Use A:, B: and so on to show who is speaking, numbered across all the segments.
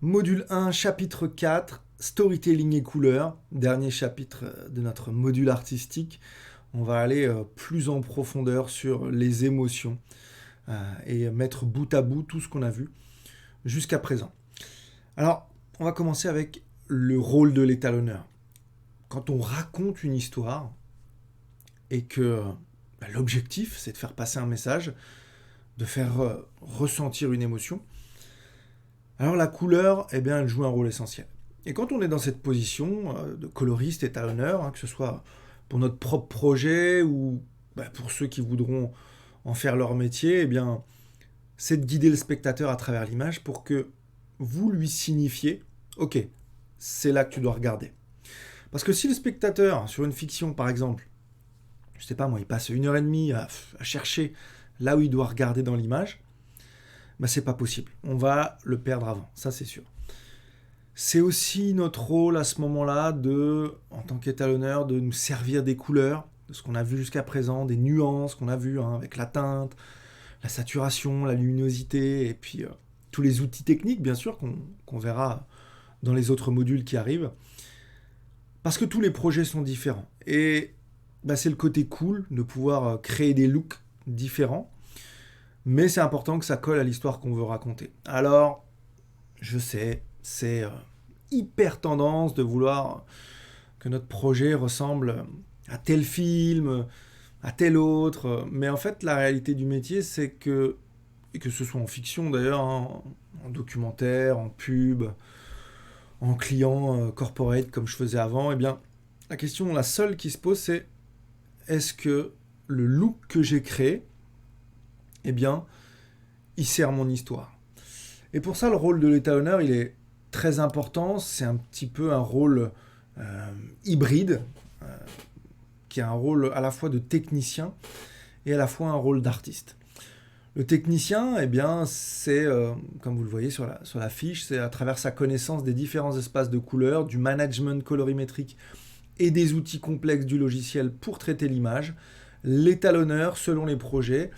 A: Module 1, chapitre 4, storytelling et couleurs. Dernier chapitre de notre module artistique. On va aller plus en profondeur sur les émotions et mettre bout à bout tout ce qu'on a vu jusqu'à présent. Alors, on va commencer avec le rôle de l'étalonneur. Quand on raconte une histoire et que l'objectif, c'est de faire passer un message, de faire ressentir une émotion, alors la couleur, eh bien, elle joue un rôle essentiel. Et quand on est dans cette position de coloriste, étalonneur, que ce soit pour notre propre projet ou pour ceux qui voudront en faire leur métier, eh bien, c'est de guider le spectateur à travers l'image pour que vous lui signifiez, ok, c'est là que tu dois regarder. Parce que si le spectateur, sur une fiction par exemple, je sais pas moi, il passe 1 heure et demie à chercher là où il doit regarder dans l'image, c'est pas possible. On va le perdre avant, ça c'est sûr. C'est aussi notre rôle à ce moment-là en tant qu'étalonneur, de nous servir des couleurs, de ce qu'on a vu jusqu'à présent, des nuances qu'on a vues avec la teinte, la saturation, la luminosité, et puis tous les outils techniques, bien sûr, qu'on verra dans les autres modules qui arrivent. Parce que tous les projets sont différents. Et c'est le côté cool de pouvoir créer des looks différents, mais c'est important que ça colle à l'histoire qu'on veut raconter. Alors, je sais, c'est hyper tendance de vouloir que notre projet ressemble à tel film, à tel autre, mais en fait, la réalité du métier, c'est que, et que ce soit en fiction d'ailleurs, en documentaire, en pub, en client corporate comme je faisais avant, eh bien, la seule qui se pose, c'est est-ce que le look que j'ai créé, eh bien, il sert mon histoire. Et pour ça, le rôle de l'étalonneur, il est très important. C'est un petit peu un rôle hybride, qui a un rôle à la fois de technicien et à la fois un rôle d'artiste. Le technicien, eh bien, c'est, comme vous le voyez sur la fiche, c'est à travers sa connaissance des différents espaces de couleurs, du management colorimétrique et des outils complexes du logiciel pour traiter l'image. L'étalonneur, selon les projets,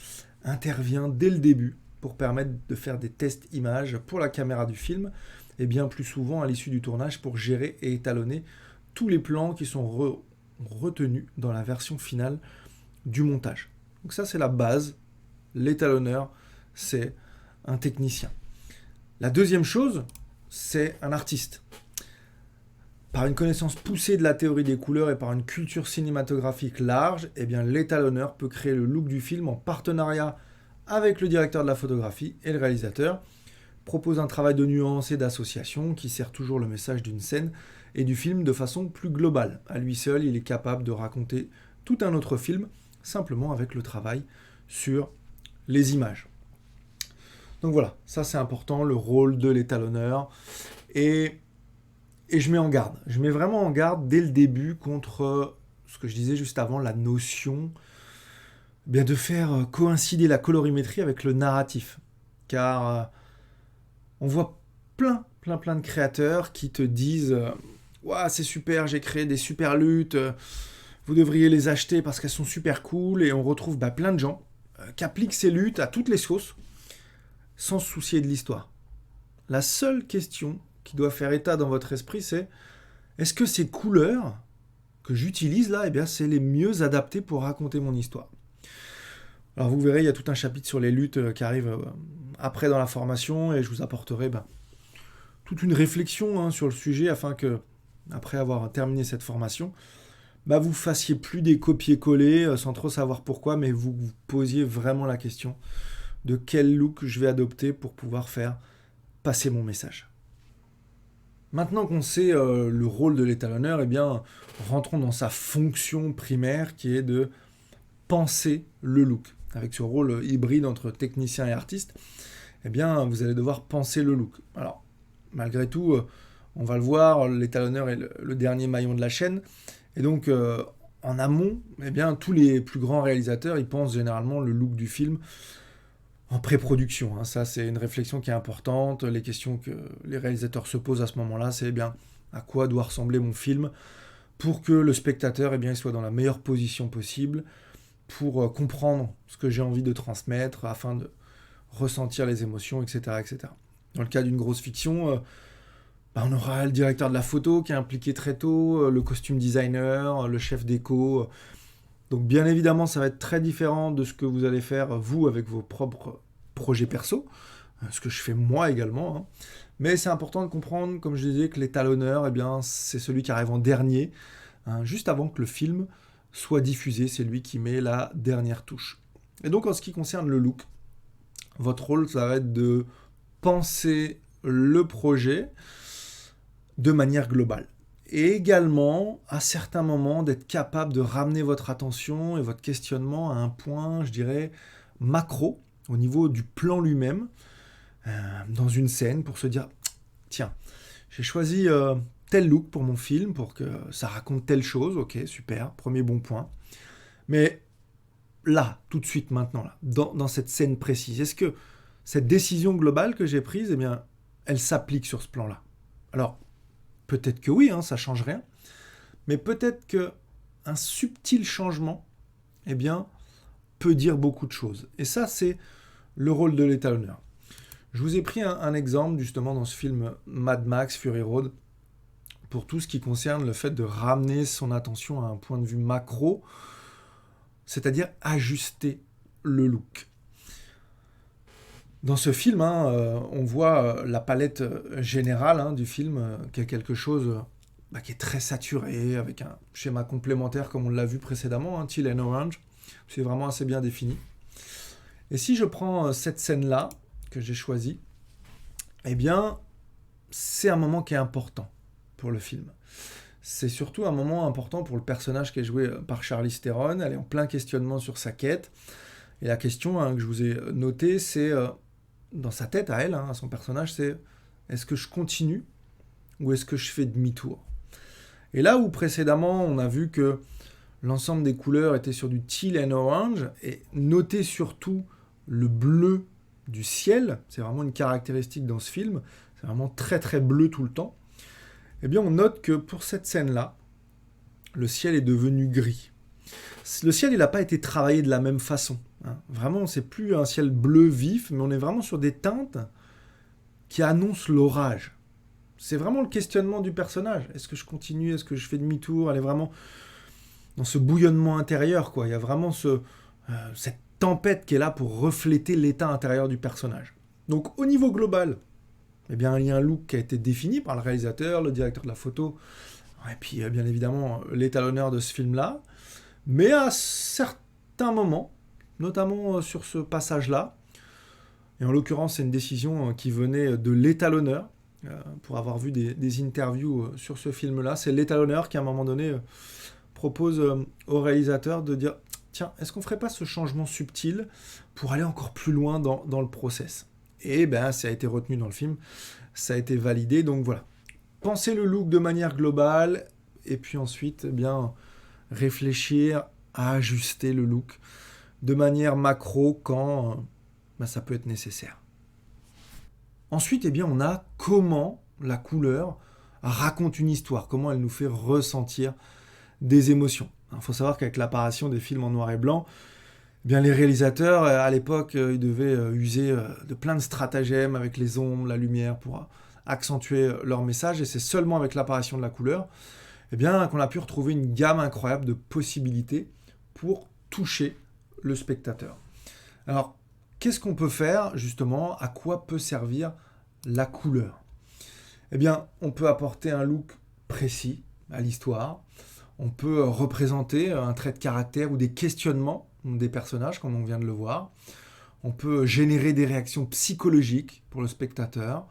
A: intervient dès le début pour permettre de faire des tests images pour la caméra du film et bien plus souvent à l'issue du tournage pour gérer et étalonner tous les plans qui sont retenus dans la version finale du montage. Donc ça c'est la base, l'étalonneur c'est un technicien. La deuxième chose, c'est un artiste. Par une connaissance poussée de la théorie des couleurs et par une culture cinématographique large, eh bien l'étalonneur peut créer le look du film en partenariat avec le directeur de la photographie et le réalisateur, propose un travail de nuance et d'association qui sert toujours le message d'une scène et du film de façon plus globale. À lui seul, il est capable de raconter tout un autre film, simplement avec le travail sur les images. Donc voilà, ça c'est important, le rôle de l'étalonneur. Et je mets en garde. Je mets vraiment en garde dès le début contre ce que je disais juste avant, la notion de faire coïncider la colorimétrie avec le narratif. Car on voit plein de créateurs qui te disent Ouah, c'est super, j'ai créé des super luttes, vous devriez les acheter parce qu'elles sont super cool. Et on retrouve plein de gens qui appliquent ces luttes à toutes les sauces sans se soucier de l'histoire. La seule question qui doit faire état dans votre esprit, c'est est-ce que ces couleurs que j'utilise là, c'est les mieux adaptées pour raconter mon histoire. Alors vous verrez, il y a tout un chapitre sur les luttes qui arrive après dans la formation et je vous apporterai toute une réflexion sur le sujet afin que, après avoir terminé cette formation, vous fassiez plus des copier-coller sans trop savoir pourquoi, mais vous posiez vraiment la question de quel look je vais adopter pour pouvoir faire passer mon message. Maintenant qu'on sait le rôle de l'étalonneur, rentrons dans sa fonction primaire qui est de penser le look. Avec ce rôle hybride entre technicien et artiste, vous allez devoir penser le look. Alors, malgré tout, on va le voir, l'étalonneur est le dernier maillon de la chaîne. Et donc, en amont, tous les plus grands réalisateurs, ils pensent généralement le look du film en pré-production. Ça, c'est une réflexion qui est importante. Les questions que les réalisateurs se posent à ce moment-là, c'est à quoi doit ressembler mon film pour que le spectateur il soit dans la meilleure position possible pour comprendre ce que j'ai envie de transmettre afin de ressentir les émotions, etc. etc. Dans le cas d'une grosse fiction, On aura le directeur de la photo qui est impliqué très tôt, le costume designer, le chef déco. Donc bien évidemment, ça va être très différent de ce que vous allez faire, vous, avec vos propres projets perso, ce que je fais moi également, hein. Mais c'est important de comprendre, comme je disais, que l'étalonneur, eh bien, c'est celui qui arrive en dernier, hein, juste avant que le film soit diffusé, c'est lui qui met la dernière touche. Et donc en ce qui concerne le look, votre rôle, ça va être de penser le projet de manière globale. Et également, à certains moments, d'être capable de ramener votre attention et votre questionnement à un point, je dirais, macro, au niveau du plan lui-même, dans une scène, pour se dire, tiens, j'ai choisi tel look pour mon film, pour que ça raconte telle chose, ok, super, premier bon point. Mais là, tout de suite, maintenant, là, dans cette scène précise, est-ce que cette décision globale que j'ai prise, eh bien, elle s'applique sur ce plan-là? Alors, peut-être que oui, hein, ça change rien, mais peut-être que un subtil changement, eh bien, peut dire beaucoup de choses. Et ça, c'est le rôle de l'étalonneur. Je vous ai pris un exemple justement dans ce film Mad Max Fury Road pour tout ce qui concerne le fait de ramener son attention à un point de vue macro, c'est-à-dire ajuster le look. Dans ce film, hein, on voit la palette générale, hein, du film, qui est quelque chose qui est très saturé, avec un schéma complémentaire comme on l'a vu précédemment, hein, teal and orange. C'est vraiment assez bien défini. Et si je prends cette scène-là, que j'ai choisie, eh bien, c'est un moment qui est important pour le film. C'est surtout un moment important pour le personnage qui est joué par Charlize Theron. Elle est en plein questionnement sur sa quête. Et la question, hein, que je vous ai notée, c'est, dans sa tête à elle, hein, à son personnage, c'est est-ce que je continue ou est-ce que je fais demi-tour? Et là où précédemment, on a vu que l'ensemble des couleurs était sur du teal and orange, et notez surtout le bleu du ciel, c'est vraiment une caractéristique dans ce film, c'est vraiment très très bleu tout le temps, eh bien on note que pour cette scène-là, le ciel est devenu gris. Le ciel, il n'a pas été travaillé de la même façon, hein. Vraiment, c'est plus un ciel bleu vif, mais on est vraiment sur des teintes qui annoncent l'orage. C'est vraiment le questionnement du personnage. Est-ce que je continue? Est-ce que je fais demi-tour? Elle est vraiment dans ce bouillonnement intérieur, quoi. Il y a vraiment cette tempête qui est là pour refléter l'état intérieur du personnage. Donc au niveau global, eh bien, il y a un look qui a été défini par le réalisateur, le directeur de la photo, et puis bien évidemment l'étalonneur de ce film-là. Mais à certains moments, notamment sur ce passage-là, et en l'occurrence c'est une décision qui venait de l'étalonneur, pour avoir vu des interviews sur ce film-là, c'est l'étalonneur qui à un moment donné propose au réalisateur de dire tiens, est-ce qu'on ferait pas ce changement subtil pour aller encore plus loin dans le process? Et ben, ça a été retenu dans le film, ça a été validé, donc voilà. Pensez le look de manière globale, et puis ensuite, eh bien, réfléchir à ajuster le look de manière macro quand ça peut être nécessaire. Ensuite, eh bien, on a comment la couleur raconte une histoire, comment elle nous fait ressentir des émotions. Il faut savoir qu'avec l'apparition des films en noir et blanc, eh bien, les réalisateurs, à l'époque, ils devaient user de plein de stratagèmes avec les ombres, la lumière, pour accentuer leur message. Et c'est seulement avec l'apparition de la couleur, eh bien, qu'on a pu retrouver une gamme incroyable de possibilités pour toucher le spectateur. Alors, qu'est-ce qu'on peut faire, justement? À quoi peut servir la couleur? Eh bien, on peut apporter un look précis à l'histoire. On peut représenter un trait de caractère ou des questionnements des personnages, comme on vient de le voir. On peut générer des réactions psychologiques pour le spectateur.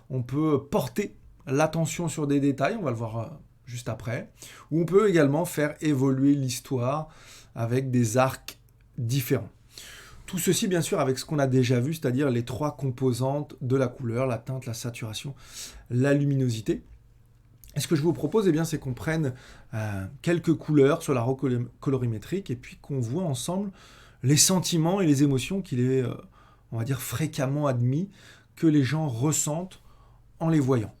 A: On peut porter l'attention sur des détails, on va le voir juste après. Ou on peut également faire évoluer l'histoire avec des arcs différents. Tout ceci, bien sûr, avec ce qu'on a déjà vu, c'est-à-dire les trois composantes de la couleur, la teinte, la saturation, la luminosité. Et ce que je vous propose, eh bien, c'est qu'on prenne quelques couleurs sur la roue colorimétrique et puis qu'on voit ensemble les sentiments et les émotions qu'il est, on va dire, fréquemment admis que les gens ressentent en les voyant.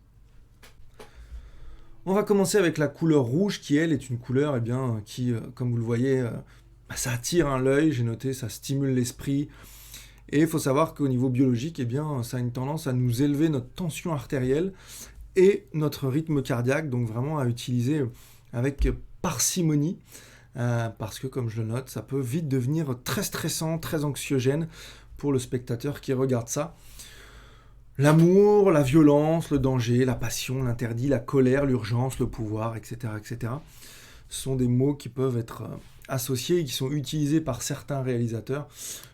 A: On va commencer avec la couleur rouge qui, elle, est une couleur eh bien, qui, comme vous le voyez, ça attire l'œil, j'ai noté, ça stimule l'esprit. Et il faut savoir qu'au niveau biologique, eh bien, ça a une tendance à nous élever notre tension artérielle et notre rythme cardiaque, donc vraiment à utiliser avec parcimonie, parce que comme je le note, ça peut vite devenir très stressant, très anxiogène pour le spectateur qui regarde ça. L'amour, la violence, le danger, la passion, l'interdit, la colère, l'urgence, le pouvoir, etc., etc., sont des mots qui peuvent être associés et qui sont utilisés par certains réalisateurs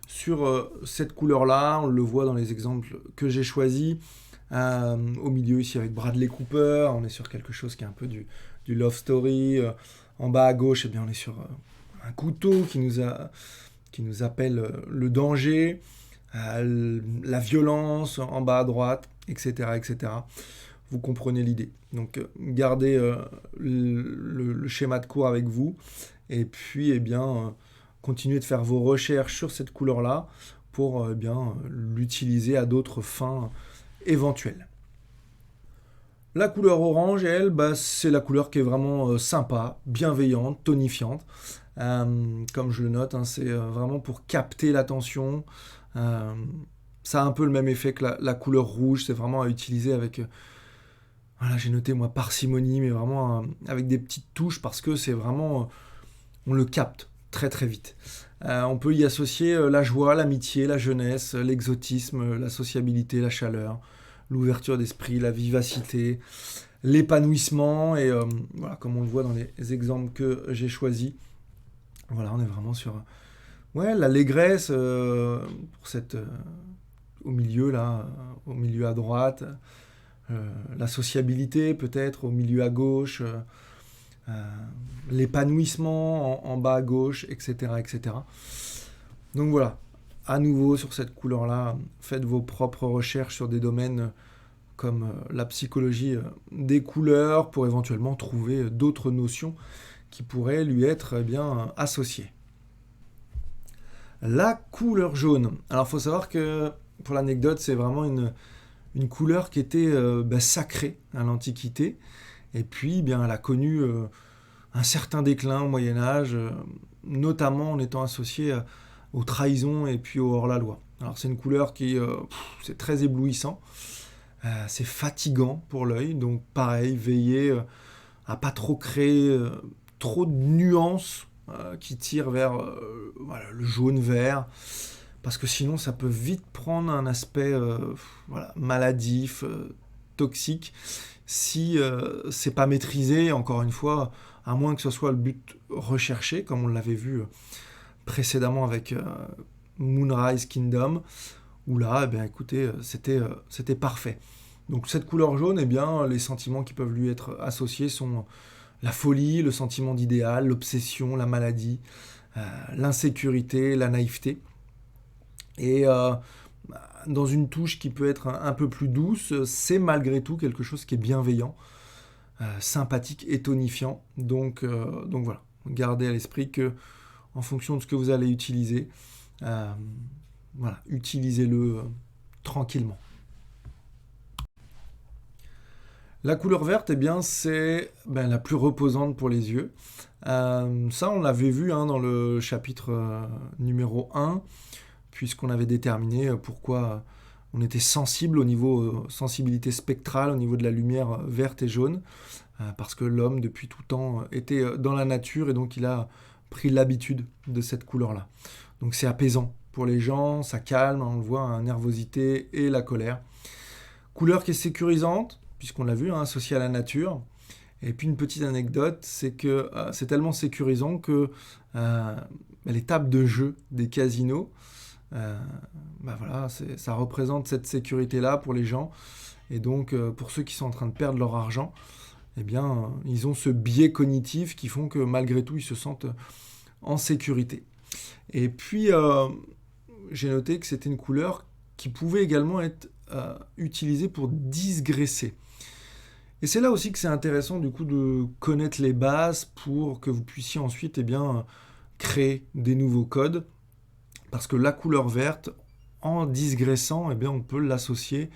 A: sur cette couleur-là. On le voit dans les exemples que j'ai choisis. Au milieu ici avec Bradley Cooper, on est sur quelque chose qui est un peu du love story. En bas à gauche, eh bien, on est sur un couteau qui nous appelle le danger, la violence en bas à droite, etc., etc. Vous comprenez l'idée. Donc gardez le schéma de cours avec vous et puis continuez de faire vos recherches sur cette couleur-là pour l'utiliser à d'autres fins éventuelles. La couleur orange, elle, c'est la couleur qui est vraiment sympa, bienveillante, tonifiante. Comme je le note, hein, c'est vraiment pour capter l'attention. Ça a un peu le même effet que la couleur rouge, c'est vraiment à utiliser avec... voilà, j'ai noté moi parcimonie, mais vraiment avec des petites touches parce que c'est vraiment... on le capte très très vite. On peut y associer la joie, l'amitié, la jeunesse, l'exotisme, la sociabilité, la chaleur, l'ouverture d'esprit, la vivacité, l'épanouissement, et voilà, comme on le voit dans les exemples que j'ai choisis, voilà, on est vraiment sur l'allégresse pour cette au milieu là, au milieu à droite, la sociabilité peut-être au milieu à gauche, l'épanouissement en bas à gauche, etc., etc. Donc voilà, à nouveau sur cette couleur-là, faites vos propres recherches sur des domaines comme la psychologie des couleurs pour éventuellement trouver d'autres notions qui pourraient lui être associées. La couleur jaune. Alors il faut savoir que, pour l'anecdote, c'est vraiment une couleur qui était sacrée à l'Antiquité. Et puis, elle a connu un certain déclin au Moyen-Âge, notamment en étant associée aux trahisons et puis au hors-la-loi. Alors c'est une couleur qui c'est très éblouissant, c'est fatigant pour l'œil, donc pareil, veillez à pas trop créer trop de nuances qui tirent vers le jaune-vert, parce que sinon ça peut vite prendre un aspect maladif, toxique, si c'est pas maîtrisé, encore une fois, à moins que ce soit le but recherché, comme on l'avait vu précédemment avec Moonrise Kingdom, où là, écoutez, c'était parfait. Donc cette couleur jaune, les sentiments qui peuvent lui être associés sont la folie, le sentiment d'idéal, l'obsession, la maladie, l'insécurité, la naïveté. Et dans une touche qui peut être un peu plus douce, c'est malgré tout quelque chose qui est bienveillant, sympathique et tonifiant. Donc voilà, gardez à l'esprit que en fonction de ce que vous allez utiliser, utilisez-le tranquillement. La couleur verte, c'est la plus reposante pour les yeux. Ça, on l'avait vu dans le chapitre numéro 1, puisqu'on avait déterminé pourquoi on était sensible au niveau sensibilité spectrale, au niveau de la lumière verte et jaune, parce que l'homme, depuis tout temps, était dans la nature et donc il a pris l'habitude de cette couleur-là. Donc c'est apaisant pour les gens, ça calme, on le voit, la nervosité et la colère. Couleur qui est sécurisante, puisqu'on l'a vu, associée à la nature. Et puis une petite anecdote, c'est que c'est tellement sécurisant que les tables de jeu des casinos, ça représente cette sécurité-là pour les gens. Et donc, pour ceux qui sont en train de perdre leur argent, ils ont ce biais cognitif qui font que malgré tout, ils se sentent en sécurité. Et puis, j'ai noté que c'était une couleur qui pouvait également être utilisée pour digresser. Et c'est là aussi que c'est intéressant du coup de connaître les bases pour que vous puissiez ensuite créer des nouveaux codes. Parce que la couleur verte, en digressant, on peut l'associer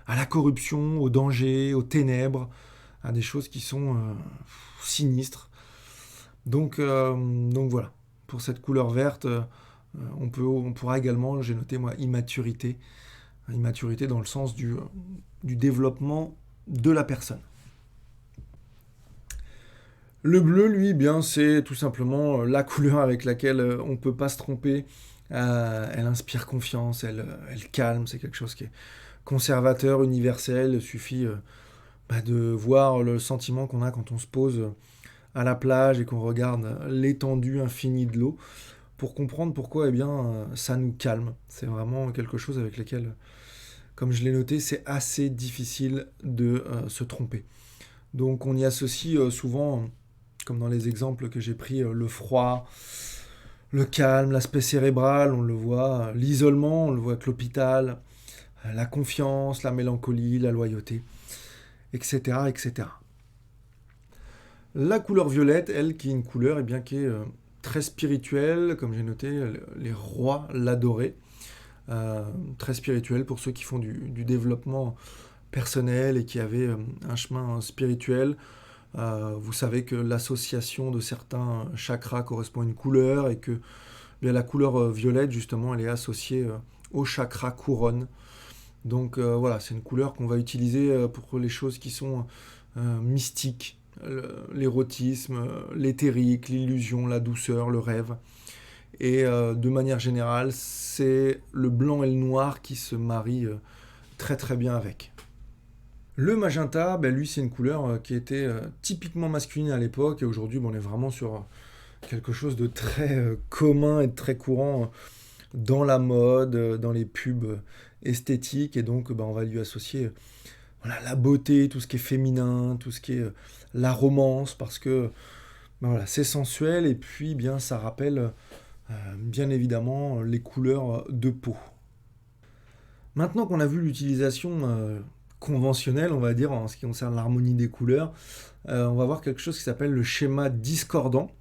A: à la corruption, au danger, aux ténèbres, à des choses qui sont sinistres. Donc voilà, pour cette couleur verte, on pourra également, j'ai noté moi, immaturité dans le sens du développement de la personne. Le bleu, lui, bien, c'est tout simplement la couleur avec laquelle on ne peut pas se tromper. Elle inspire confiance, elle calme, c'est quelque chose qui est conservateur, universel. Il suffit de voir le sentiment qu'on a quand on se pose à la plage et qu'on regarde l'étendue infinie de l'eau pour comprendre pourquoi ça nous calme. C'est vraiment quelque chose avec lequel, comme je l'ai noté, c'est assez difficile de se tromper. Donc on y associe souvent, comme dans les exemples que j'ai pris, le froid, le calme, l'aspect cérébral, on le voit, l'isolement, on le voit avec l'hôpital, la confiance, la mélancolie, la loyauté, etc. etc. La couleur violette, elle, qui est une couleur qui est très spirituelle, comme j'ai noté, les rois l'adoraient. Très spirituelle pour ceux qui font du développement personnel et qui avaient un chemin spirituel. Vous savez que l'association de certains chakras correspond à une couleur et que la couleur violette, justement, elle est associée au chakra couronne. Donc voilà, c'est une couleur qu'on va utiliser pour les choses qui sont mystiques, l'érotisme, l'éthérique, l'illusion, la douceur, le rêve. Et de manière générale, c'est le blanc et le noir qui se marient très très bien avec. Le magenta, lui, c'est une couleur qui était typiquement masculine à l'époque, et aujourd'hui, on est vraiment sur quelque chose de très commun et de très courant dans la mode, dans les pubs esthétiques, et donc on va lui associer la beauté, tout ce qui est féminin, tout ce qui est la romance, parce que c'est sensuel, et puis ça rappelle bien évidemment les couleurs de peau. Maintenant qu'on a vu l'utilisation conventionnelle, on va dire, en ce qui concerne l'harmonie des couleurs, on va voir quelque chose qui s'appelle le schéma discordant.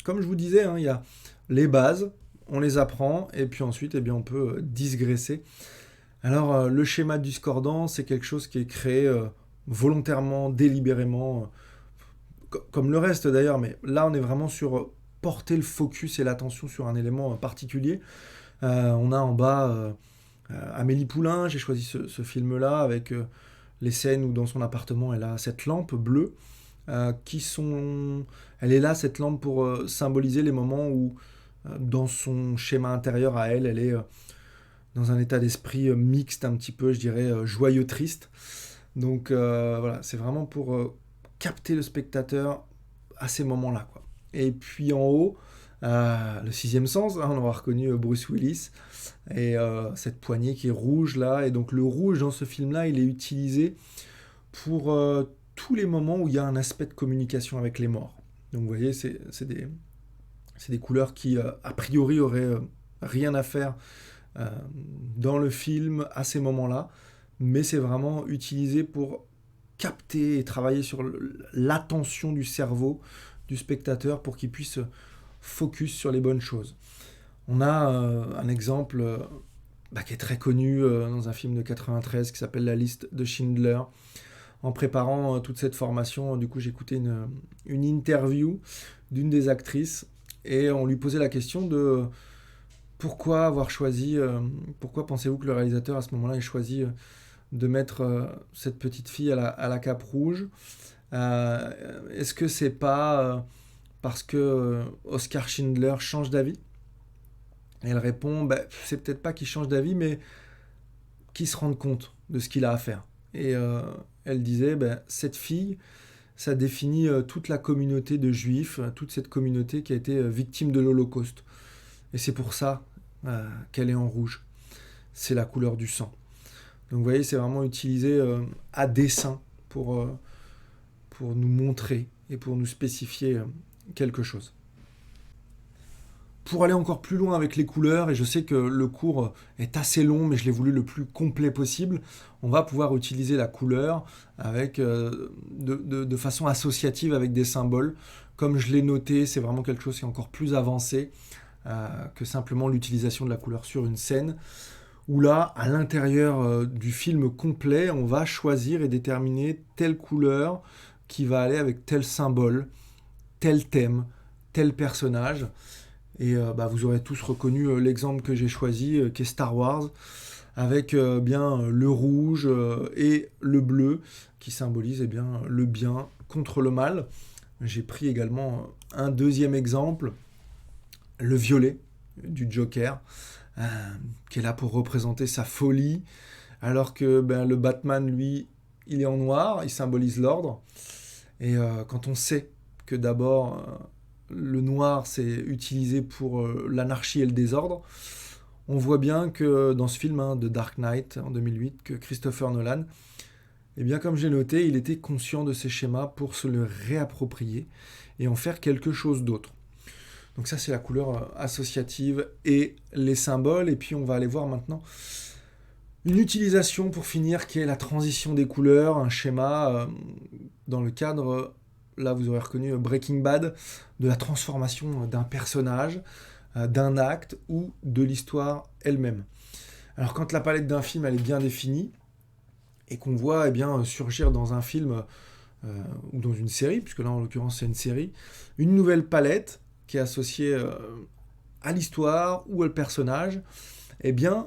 A: Comme je vous disais, il y a les bases, on les apprend, et puis ensuite, on peut digresser. Alors, le schéma discordant, c'est quelque chose qui est créé volontairement, délibérément, comme le reste d'ailleurs, mais là, on est vraiment sur porter le focus et l'attention sur un élément particulier. On a en bas Amélie Poulain, j'ai choisi ce film-là avec les scènes où dans son appartement elle a cette lampe bleue elle est là, cette lampe, pour symboliser les moments où dans son schéma intérieur à elle est dans un état d'esprit mixte, un petit peu, je dirais, joyeux triste. Donc voilà, c'est vraiment pour capter le spectateur à ces moments-là, quoi. Et puis en haut, le sixième sens, on aura reconnu Bruce Willis, et cette poignée qui est rouge là, et donc le rouge dans ce film-là, il est utilisé pour tous les moments où il y a un aspect de communication avec les morts. Donc vous voyez, c'est des couleurs qui, a priori, auraient rien à faire dans le film à ces moments-là, mais c'est vraiment utilisé pour capter et travailler sur l'attention du cerveau du spectateur pour qu'il puisse focus sur les bonnes choses. On a un exemple qui est très connu dans un film de 93 qui s'appelle La liste de Schindler. En préparant toute cette formation, du coup, j'ai écouté une interview d'une des actrices et on lui posait la question de pourquoi pensez-vous que le réalisateur à ce moment-là ait choisi de mettre cette petite fille à la cape rouge. Est-ce que c'est pas parce que Oscar Schindler change d'avis? Et elle répond, c'est peut-être pas qu'il change d'avis, mais qu'il se rende compte de ce qu'il a à faire. Et elle disait, cette fille, ça définit toute la communauté de juifs, toute cette communauté qui a été victime de l'Holocauste. Et c'est pour ça qu'elle est en rouge. C'est la couleur du sang. Donc vous voyez, c'est vraiment utilisé à dessein pour nous montrer et pour nous spécifier quelque chose. Pour aller encore plus loin avec les couleurs, et je sais que le cours est assez long, mais je l'ai voulu le plus complet possible, on va pouvoir utiliser la couleur avec, de façon associative avec des symboles. Comme je l'ai noté, c'est vraiment quelque chose qui est encore plus avancé que simplement l'utilisation de la couleur sur une scène, où là, à l'intérieur du film complet, on va choisir et déterminer telle couleur qui va aller avec tel symbole, tel thème, tel personnage. Et vous aurez tous reconnu l'exemple que j'ai choisi, qui est Star Wars, avec bien le rouge et le bleu qui symbolisent bien le bien contre le mal. J'ai pris également un deuxième exemple, le violet du Joker, qui est là pour représenter sa folie, alors que le Batman, lui, il est en noir, il symbolise l'ordre. Et quand on sait que d'abord le noir c'est utilisé pour l'anarchie et le désordre, on voit bien que dans ce film de Dark Knight en 2008, que Christopher Nolan, eh bien comme j'ai noté, il était conscient de ces schémas pour se le réapproprier et en faire quelque chose d'autre. Donc ça c'est la couleur associative et les symboles. Et puis on va aller voir maintenant une utilisation pour finir qui est la transition des couleurs, un schéma dans le cadre, là vous aurez reconnu Breaking Bad, de la transformation d'un personnage, d'un acte ou de l'histoire elle-même. Alors quand la palette d'un film elle est bien définie et qu'on voit surgir dans un film ou dans une série, puisque là en l'occurrence c'est une série, une nouvelle palette qui est associée à l'histoire ou au personnage, eh bien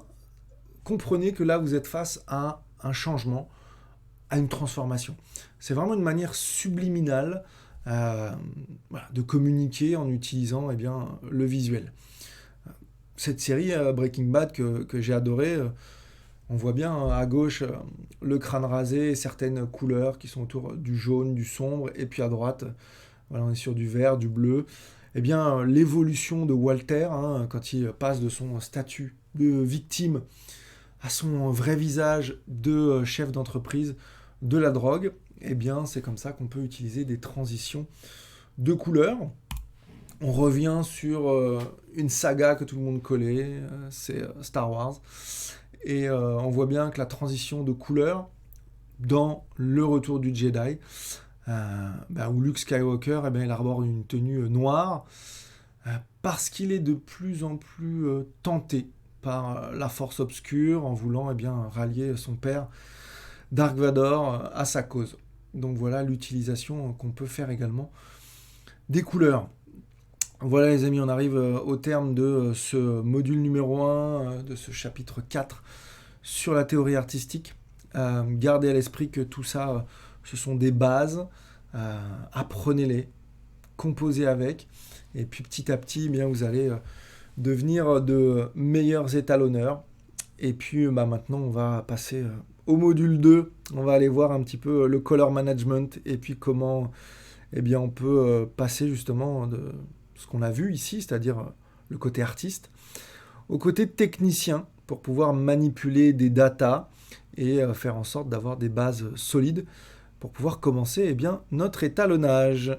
A: comprenez que là vous êtes face à un changement, à une transformation. C'est vraiment une manière subliminale de communiquer en utilisant le visuel. Cette série Breaking Bad que j'ai adorée, on voit bien à gauche le crâne rasé et certaines couleurs qui sont autour du jaune, du sombre, et puis à droite, voilà, on est sur du vert, du bleu. Eh bien, l'évolution de Walter, quand il passe de son statut de victime à son vrai visage de chef d'entreprise de la drogue, eh bien, c'est comme ça qu'on peut utiliser des transitions de couleurs. On revient sur une saga que tout le monde connaît, c'est Star Wars. Et on voit bien que la transition de couleurs dans Le Retour du Jedi, où Luke Skywalker il arbore une tenue noire, parce qu'il est de plus en plus tenté par la force obscure en voulant rallier son père Dark Vador à sa cause. Donc voilà l'utilisation qu'on peut faire également des couleurs. Voilà les amis, on arrive au terme de ce module numéro 1, de ce chapitre 4 sur la théorie artistique. Gardez à l'esprit que tout ça, ce sont des bases, apprenez-les, composez avec, et puis petit à petit, vous allez devenir de meilleurs étalonneurs. Et puis maintenant, on va passer au module 2, on va aller voir un petit peu le color management, et puis comment on peut passer justement de ce qu'on a vu ici, c'est-à-dire le côté artiste, au côté technicien, pour pouvoir manipuler des datas et faire en sorte d'avoir des bases solides pour pouvoir commencer notre étalonnage.